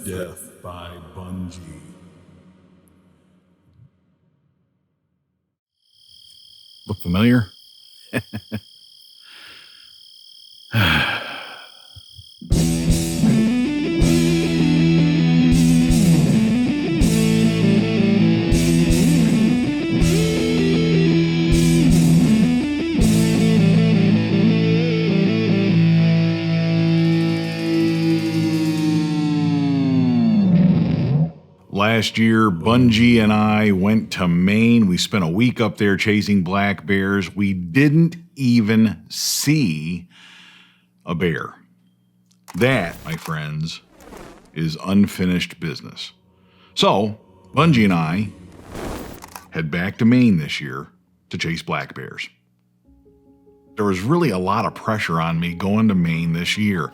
Death by Bunjie. Look familiar? Last year, Bunjie and I went to Maine. We spent a week up there chasing black bears. We didn't even see a bear. That, my friends, is unfinished business. So, Bunjie and I head back to Maine this year to chase black bears. There was really a lot of pressure on me going to Maine this year.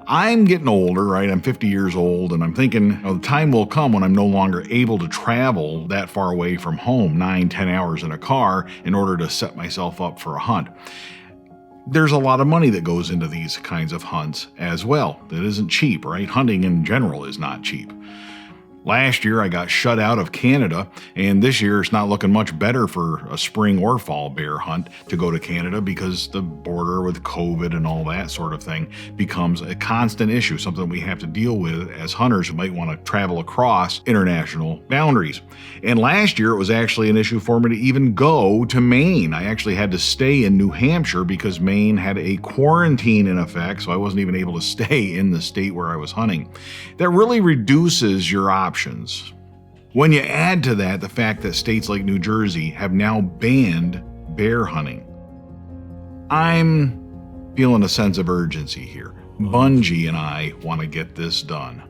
I'm getting older, right? I'm 50 years old, and I'm thinking, the time will come when I'm no longer able to travel that far away from home, 9-10 hours in a car, in order to set myself up for a hunt. There's a lot of money that goes into these kinds of hunts as well. It isn't cheap, right? Hunting in general is not cheap. Last year, I got shut out of Canada, and this year it's not looking much better for a spring or fall bear hunt to go to Canada because the border with COVID and all that sort of thing becomes a constant issue, something we have to deal with as hunters who might want to travel across international boundaries. And last year, it was actually an issue for me to even go to Maine. I actually had to stay in New Hampshire because Maine had a quarantine in effect, so I wasn't even able to stay in the state where I was hunting. That really reduces your options. When you add to that the fact that states like New Jersey have now banned bear hunting, I'm feeling a sense of urgency here. Bunjie and I want to get this done.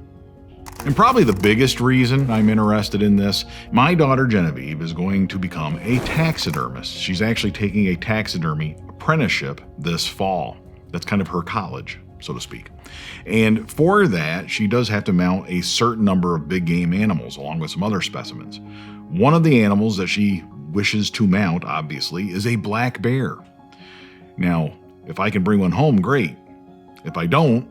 And probably the biggest reason I'm interested in this, my daughter Genevieve is going to become a taxidermist. She's actually taking a taxidermy apprenticeship this fall. That's kind of her college, so to speak. And for that, she does have to mount a certain number of big game animals along with some other specimens. One of the animals that she wishes to mount, obviously, is a black bear. Now, if I can bring one home, great. If I don't,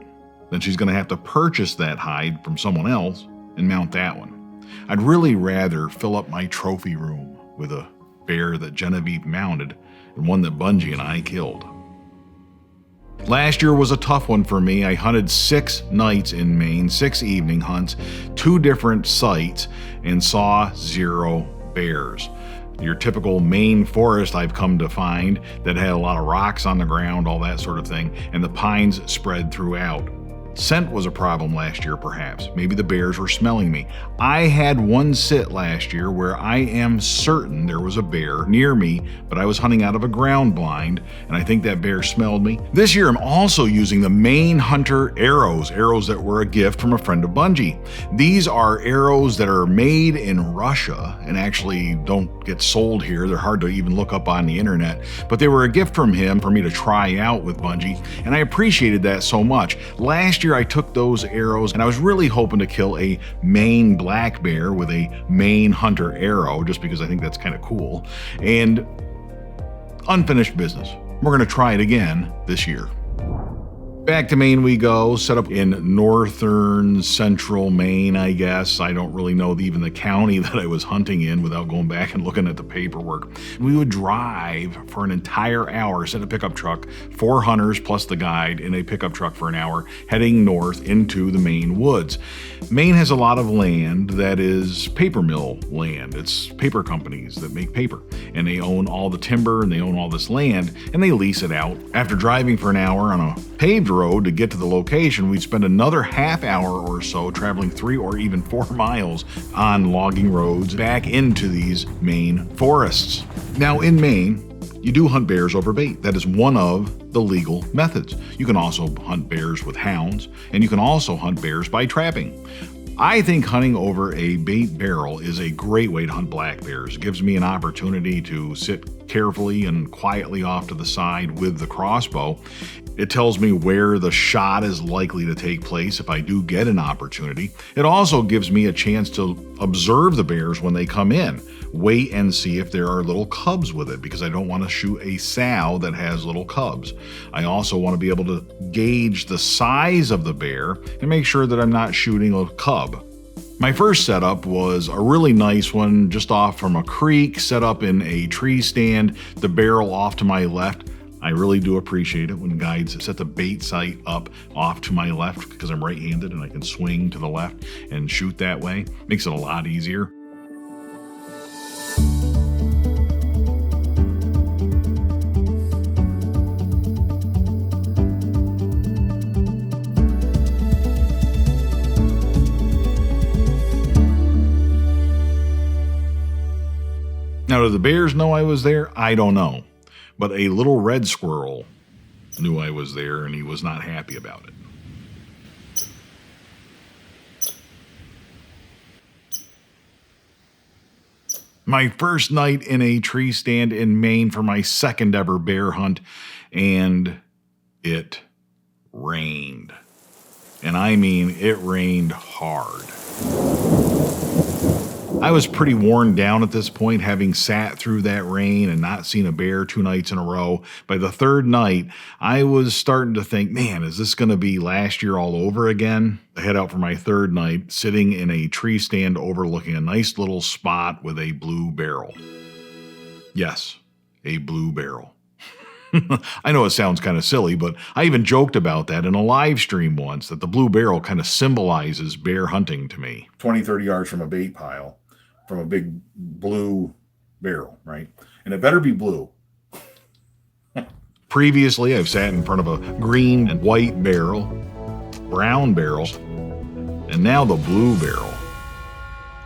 then she's going to have to purchase that hide from someone else and mount that one. I'd really rather fill up my trophy room with a bear that Genevieve mounted than one that Bunjie and I killed. Last year was a tough one for me. I hunted 6 nights in Maine, 6 evening hunts, 2 different sites, and saw 0 bears. Your typical Maine forest I've come to find that had a lot of rocks on the ground, all that sort of thing, and the pines spread throughout. Scent was a problem last year, perhaps. Maybe the bears were smelling me. I had one sit last year where I am certain there was a bear near me, but I was hunting out of a ground blind, and I think that bear smelled me. This year, I'm also using the Maine Hunter arrows that were a gift from a friend of Bunjie. These are arrows that are made in Russia and actually don't get sold here. They're hard to even look up on the internet, but they were a gift from him for me to try out with Bunjie, and I appreciated that so much. Last year I took those arrows and I was really hoping to kill a Maine black bear with a Maine Hunter arrow, just because I think that's kind of cool. And unfinished business. We're going to try it again this year. Back to Maine we go, set up in northern central Maine, I guess. I don't really know even the county that I was hunting in without going back and looking at the paperwork. We would drive for an entire hour, set a pickup truck, 4 hunters plus the guide in a pickup truck for an hour, heading north into the Maine woods. Maine has a lot of land that is paper mill land. It's paper companies that make paper, and they own all the timber and they own all this land, and they lease it out. After driving for an hour on a paved road to get to the location, we'd spend another half hour or so traveling 3 or even 4 miles on logging roads back into these Maine forests. Now in Maine, you do hunt bears over bait. That is one of the legal methods. You can also hunt bears with hounds, and you can also hunt bears by trapping. I think hunting over a bait barrel is a great way to hunt black bears. It gives me an opportunity to sit carefully and quietly off to the side with the crossbow It tells me where the shot is likely to take place if I do get an opportunity. It also gives me a chance to observe the bears when they come in. Wait and see if there are little cubs with it, because I don't want to shoot a sow that has little cubs. I also want to be able to gauge the size of the bear and make sure that I'm not shooting a cub. My first setup was a really nice one just off from a creek, set up in a tree stand, the barrel off to my left. I really do appreciate it when guides set the bait sight up off to my left, because I'm right-handed and I can swing to the left and shoot that way. Makes it a lot easier. Now, do the bears know I was there? I don't know. But a little red squirrel knew I was there, and he was not happy about it. My first night in a tree stand in Maine for my second ever bear hunt, and it rained. And I mean, it rained hard. I was pretty worn down at this point, having sat through that rain and not seen a bear 2 nights in a row. By the third night, I was starting to think, man, is this going to be last year all over again? I head out for my third night, sitting in a tree stand overlooking a nice little spot with a blue barrel. Yes, a blue barrel. I know it sounds kind of silly, but I even joked about that in a live stream once, that the blue barrel kind of symbolizes bear hunting to me. 20, 30 yards from a bait pile, from a big blue barrel, right? And it better be blue. Previously, I've sat in front of a green and white barrel, brown barrels, and now the blue barrel.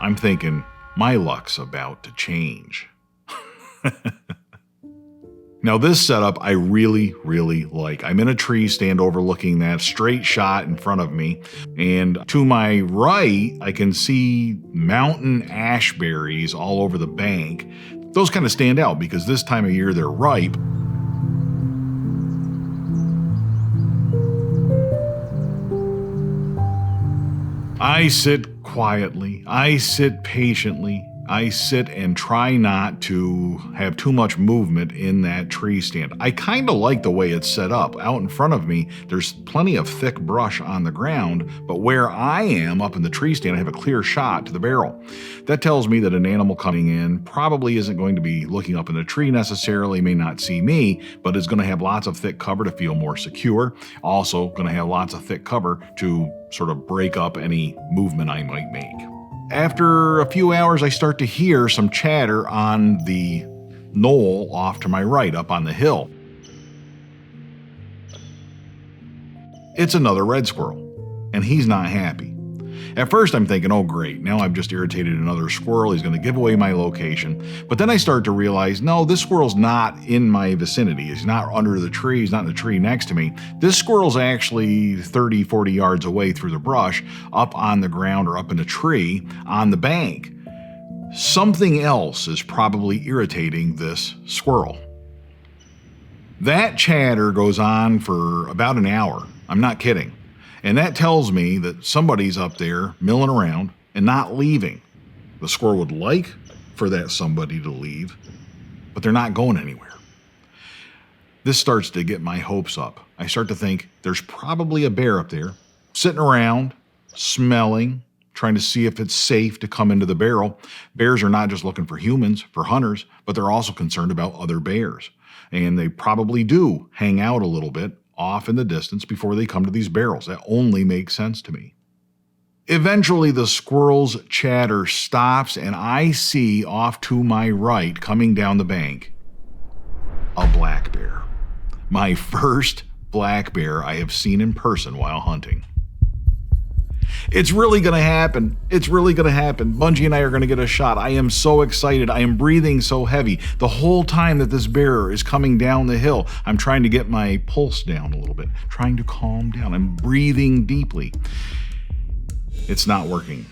I'm thinking my luck's about to change. Now, this setup I really, really like. I'm in a tree stand overlooking that straight shot in front of me, and to my right, I can see mountain ash berries all over the bank. Those kind of stand out because this time of year they're ripe. I sit quietly, I sit patiently, I sit and try not to have too much movement in that tree stand. I kind of like the way it's set up. Out in front of me, there's plenty of thick brush on the ground, but where I am up in the tree stand, I have a clear shot to the barrel. That tells me that an animal coming in probably isn't going to be looking up in the tree necessarily, may not see me, but is going to have lots of thick cover to feel more secure. Also going to have lots of thick cover to sort of break up any movement I might make. After a few hours, I start to hear some chatter on the knoll off to my right, up on the hill. It's another red squirrel, and he's not happy. At first, I'm thinking, oh great, now I've just irritated another squirrel, he's going to give away my location. But then I start to realize, no, this squirrel's not in my vicinity. He's not under the tree, he's not in the tree next to me. This squirrel's actually 30, 40 yards away through the brush, up on the ground or up in a tree on the bank. Something else is probably irritating this squirrel. That chatter goes on for about an hour. I'm not kidding. And that tells me that somebody's up there milling around and not leaving. The squirrel would like for that somebody to leave, but they're not going anywhere. This starts to get my hopes up. I start to think there's probably a bear up there, sitting around, smelling, trying to see if it's safe to come into the barrel. Bears are not just looking for humans, for hunters, but they're also concerned about other bears. And they probably do hang out a little bit off in the distance before they come to these barrels. That only makes sense to me. Eventually, the squirrel's chatter stops, and I see off to my right, coming down the bank, a black bear. My first black bear I have seen in person while hunting. It's really going to happen. It's really going to happen. Bunjie and I are going to get a shot. I am so excited. I am breathing so heavy. The whole time that this bear is coming down the hill, I'm trying to get my pulse down a little bit, trying to calm down. I'm breathing deeply. It's not working.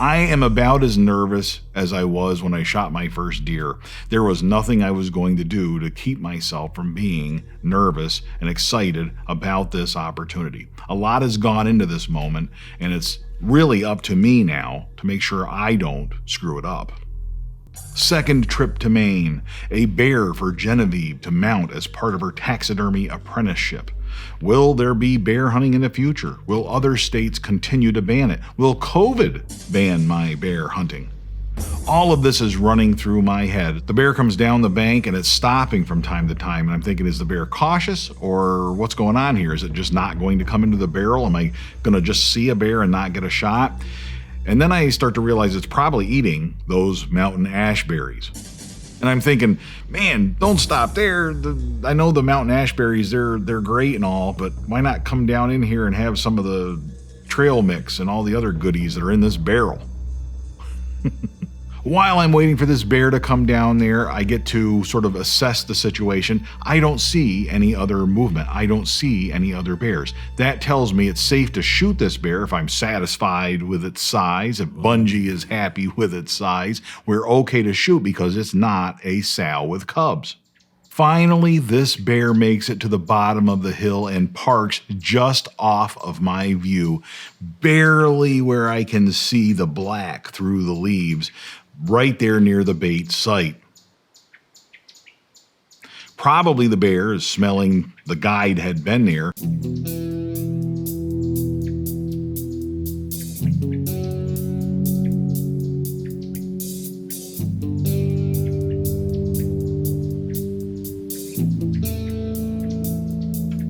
I am about as nervous as I was when I shot my first deer. There was nothing I was going to do to keep myself from being nervous and excited about this opportunity. A lot has gone into this moment, and it's really up to me now to make sure I don't screw it up. Second trip to Maine, a bear for Genevieve to mount as part of her taxidermy apprenticeship. Will there be bear hunting in the future? Will other states continue to ban it? Will COVID ban my bear hunting? All of this is running through my head. The bear comes down the bank and it's stopping from time to time, and I'm thinking, is the bear cautious or what's going on here? Is it just not going to come into the barrel? Am I going to just see a bear and not get a shot? And then I start to realize it's probably eating those mountain ash berries. And I'm thinking, man, don't stop there. I know the mountain ash berries, they're great and all, but why not come down in here and have some of the trail mix and all the other goodies that are in this barrel? While I'm waiting for this bear to come down there, I get to sort of assess the situation. I don't see any other movement. I don't see any other bears. That tells me it's safe to shoot this bear if I'm satisfied with its size. If Bunjie is happy with its size, we're okay to shoot because it's not a sow with cubs. Finally, this bear makes it to the bottom of the hill and parks just off of my view, barely where I can see the black through the leaves, right there near the bait site. Probably the bear is smelling the guide had been there.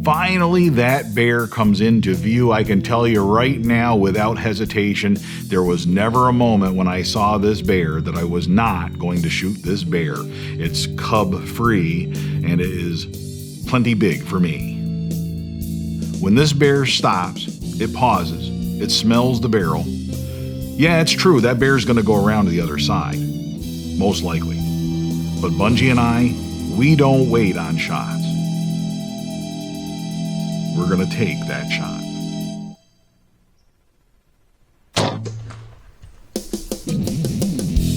Finally, that bear comes into view. I can tell you right now without hesitation, there was never a moment when I saw this bear that I was not going to shoot this bear. It's cub free and it is plenty big for me. When this bear stops, it pauses, it smells the barrel. Yeah, it's true, that bear's gonna go around to the other side, most likely. But Bunjie and I, we don't wait on shots. We're going to take that shot.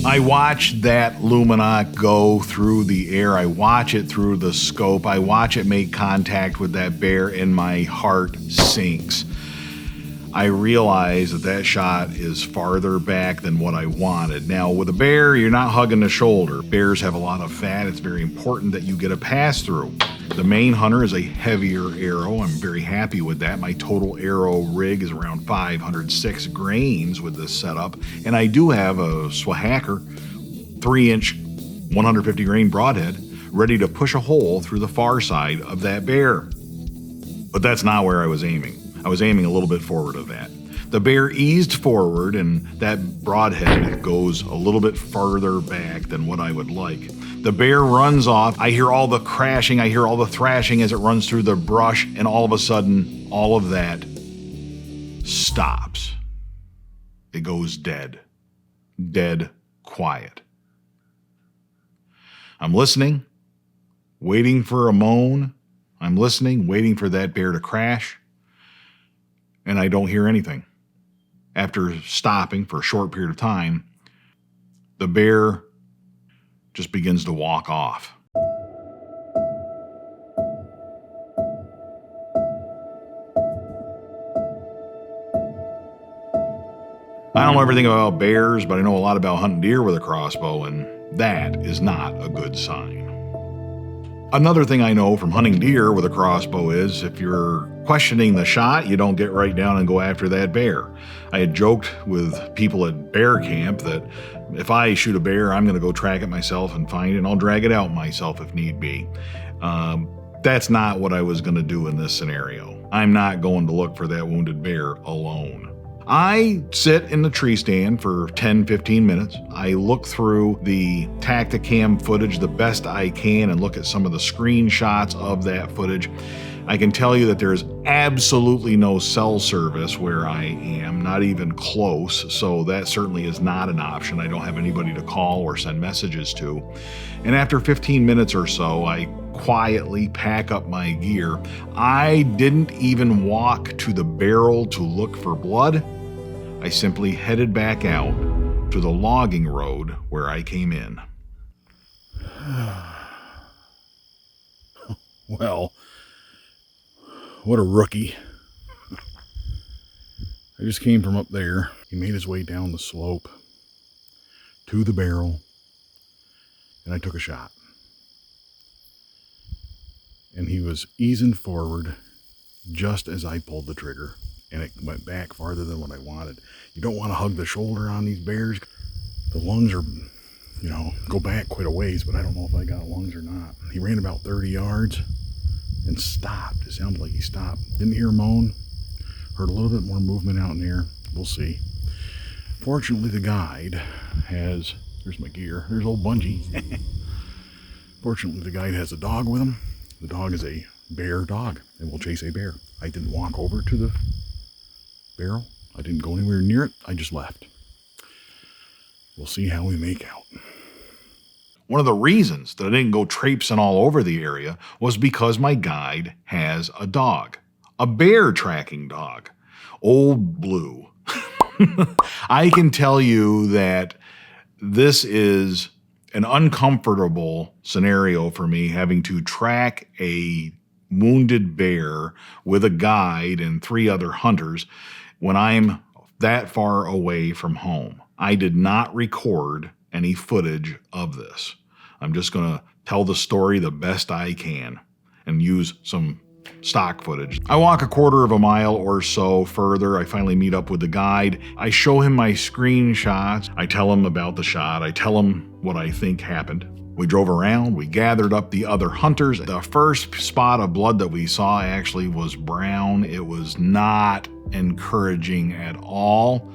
I watch that Lumina go through the air. I watch it through the scope. I watch it make contact with that bear and my heart sinks. I realize that that shot is farther back than what I wanted. Now, with a bear, you're not hugging the shoulder. Bears have a lot of fat. It's very important that you get a pass through. The main hunter is a heavier arrow. I'm very happy with that. My total arrow rig is around 506 grains with this setup. And I do have a Swahacker 3-inch 150 grain broadhead ready to push a hole through the far side of that bear. But that's not where I was aiming. I was aiming a little bit forward of that. The bear eased forward and that broadhead goes a little bit farther back than what I would like. The bear runs off. I hear all the crashing, I hear all the thrashing as it runs through the brush, and all of a sudden, all of that stops. It goes dead. Dead quiet. I'm listening, waiting for a moan. I'm listening, waiting for that bear to crash. And I don't hear anything. After stopping for a short period of time, the bear just begins to walk off. I don't know everything about bears, but I know a lot about hunting deer with a crossbow, and that is not a good sign. Another thing I know from hunting deer with a crossbow is if you're questioning the shot, you don't get right down and go after that bear. I had joked with people at bear camp that if I shoot a bear, I'm going to go track it myself and find it, and I'll drag it out myself if need be. That's not what I was going to do in this scenario. I'm not going to look for that wounded bear alone. I sit in the tree stand for 10-15 minutes. I look through the Tacticam footage the best I can and look at some of the screenshots of that footage. I can tell you that there's absolutely no cell service where I am, not even close, so that certainly is not an option. I don't have anybody to call or send messages to. And after 15 minutes or so, I quietly pack up my gear. I didn't even walk to the barrel to look for blood. I simply headed back out to the logging road where I came in. Well, what a rookie. I just came from up there. He made his way down the slope to the barrel, and I took a shot. And he was easing forward just as I pulled the trigger, and it went back farther than what I wanted. You don't want to hug the shoulder on these bears. The lungs are, go back quite a ways, but I don't know if I got lungs or not. He ran about 30 yards and stopped. It sounded like he stopped. Didn't hear a moan. Heard a little bit more movement out in there. We'll see. Fortunately, the guide has, there's my gear. There's old Bunjie. Fortunately, the guide has a dog with him. The dog is a bear dog and will chase a bear. I didn't walk over to the barrel. I didn't go anywhere near it. I just left. We'll see how we make out. One of the reasons that I didn't go traipsing all over the area was because my guide has a dog, a bear tracking dog, Old Blue. I can tell you that this is an uncomfortable scenario for me, having to track a wounded bear with a guide and 3 other hunters when I'm that far away from home. I did not record any footage of this. I'm just going to tell the story the best I can and use some stock footage. I walk a quarter of a mile or so further. I finally meet up with the guide. I show him my screenshots. I tell him about the shot. I tell him what I think happened. We drove around. We gathered up the other hunters. The first spot of blood that we saw actually was brown. It was not encouraging at all.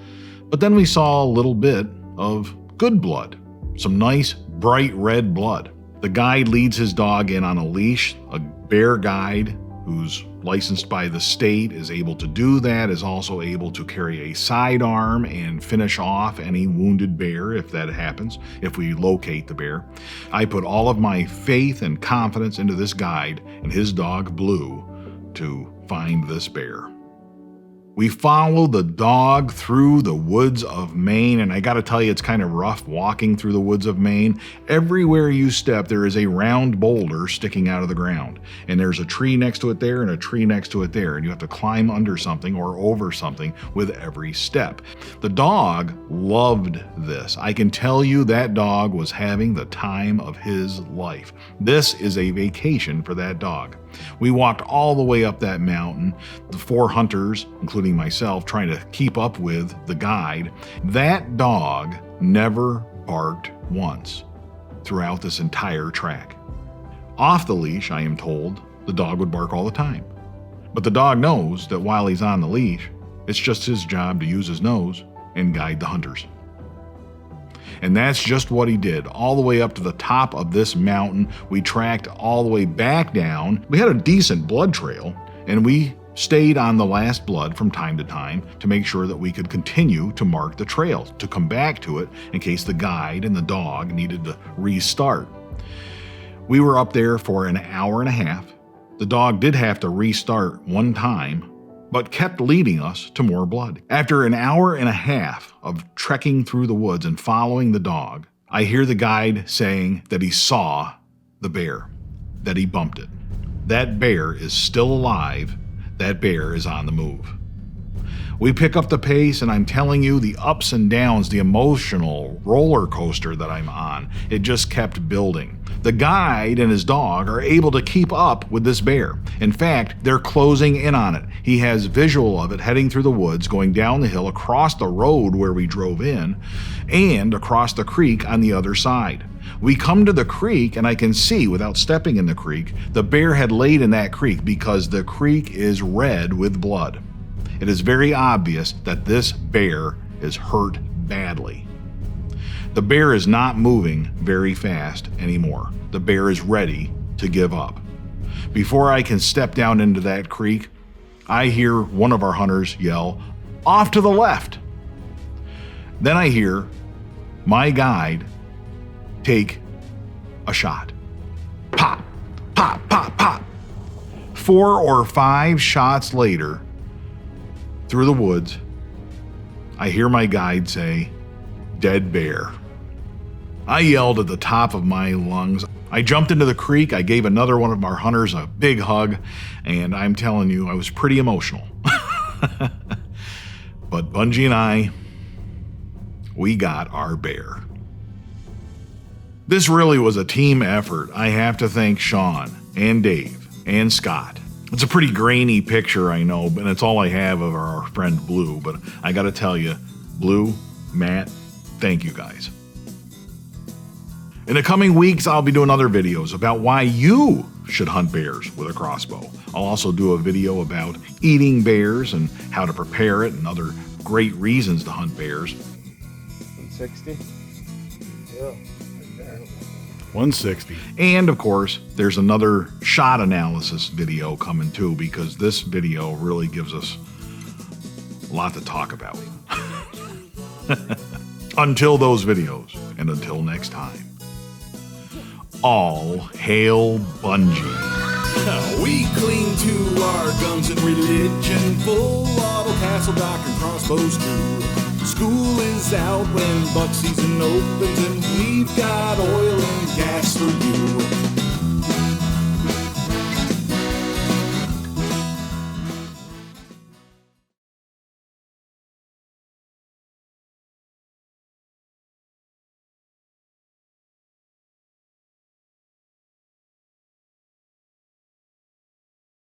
But then we saw a little bit of good blood. Some nice, bright red blood. The guide leads his dog in on a leash. A bear guide who's licensed by the state is able to do that, is also able to carry a sidearm and finish off any wounded bear if that happens, if we locate the bear. I put all of my faith and confidence into this guide and his dog Blue to find this bear. We follow the dog through the woods of Maine, and I gotta tell you, it's kind of rough walking through the woods of Maine. Everywhere you step, there is a round boulder sticking out of the ground, and there's a tree next to it there and a tree next to it there, and you have to climb under something or over something with every step. The dog loved this. I can tell you that dog was having the time of his life. This is a vacation for that dog. We walked all the way up that mountain, the 4 hunters, including myself, trying to keep up with the guide. That dog never barked once throughout this entire track. Off the leash, I am told, the dog would bark all the time. But the dog knows that while he's on the leash, it's just his job to use his nose and guide the hunters. And that's just what he did. All the way up to the top of this mountain, we tracked all the way back down. We had a decent blood trail, and we stayed on the last blood from time to time to make sure that we could continue to mark the trail, to come back to it in case the guide and the dog needed to restart. We were up there for an hour and a half. The dog did have to restart one time, but kept leading us to more blood. After an hour and a half of trekking through the woods and following the dog, I hear the guide saying that he saw the bear, that he bumped it. That bear is still alive. That bear is on the move. We pick up the pace, and I'm telling you, the ups and downs, the emotional roller coaster that I'm on, it just kept building. The guide and his dog are able to keep up with this bear. In fact, they're closing in on it. He has visual of it heading through the woods, going down the hill, across the road where we drove in, and across the creek on the other side. We come to the creek, and I can see, without stepping in the creek, the bear had laid in that creek because the creek is red with blood. It is very obvious that this bear is hurt badly. The bear is not moving very fast anymore. The bear is ready to give up. Before I can step down into that creek, I hear one of our hunters yell, "Off to the left!" Then I hear my guide take a shot. Pop, pop, pop, pop. 4 or 5 shots later, through the woods, I hear my guide say, dead bear. I yelled at the top of my lungs. I jumped into the creek. I gave another one of our hunters a big hug, and I'm telling you, I was pretty emotional. But Bunjie and I, we got our bear. This really was a team effort. I have to thank Sean and Dave and Scott. It's a pretty grainy picture, I know, and it's all I have of our friend Blue, but I gotta tell you, Blue, Matt, thank you guys. In the coming weeks, I'll be doing other videos about why you should hunt bears with a crossbow. I'll also do a video about eating bears and how to prepare it and other great reasons to hunt bears. 160? Yeah. 160. And of course, there's another shot analysis video coming too, because this video really gives us a lot to talk about. Until those videos, and until next time, all hail Bunjie. We cling to our guns and religion, full auto castle doctrine crossbows too. School is out when buck season opens, and we've got oil and gas for you.